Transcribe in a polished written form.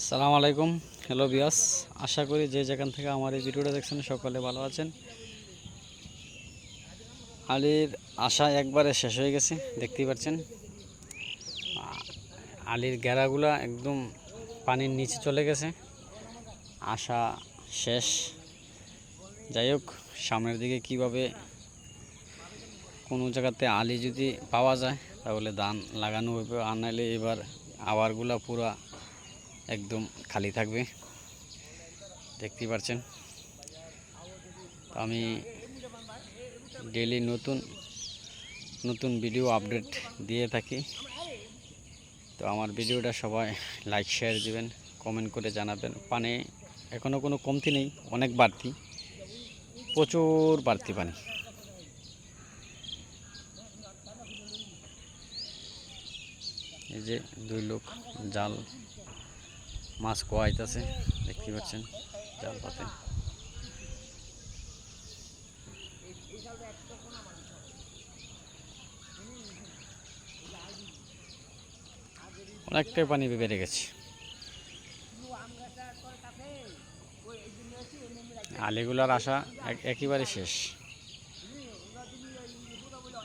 আসসালামু আলাইকুম। হ্যালো বিয়াস, আশা করি যে যেখান থেকে আমার এই ভিডিওটা দেখছেন সকলে ভালো আছেন। আলির আশা একবারে শেষ হয়ে গেছে, দেখতেই পাচ্ছেন। আলির ঘেরাগুলা একদম পানির নিচে চলে গেছে, আশা শেষ। যাই হোক, সামনের দিকে কিভাবে কোনো জায়গাতে আলি যদি পাওয়া যায় তাহলে ধান লাগানো হবে, আর নাহলে এবার আবারগুলা পুরা একদম খালি থাকবে, দেখতেই পাচ্ছেন। আমি ডেইলি নতুন নতুন ভিডিও আপডেট দিয়ে থাকি, তো আমার ভিডিওটা সবাই লাইক শেয়ার দিবেন, কমেন্ট করে জানাবেন। পানি এখনও কোনো কমতি নেই, অনেক বাড়তি, প্রচুর বাড়তি পানি। এই যে দুই লোক জাল মাছ কোয়াইতেছে, দেখতে পাচ্ছেন জাল পাতে। অনেকটাই পানি বেড়ে গেছে, আলিগুলার আশা একেবারে শেষ।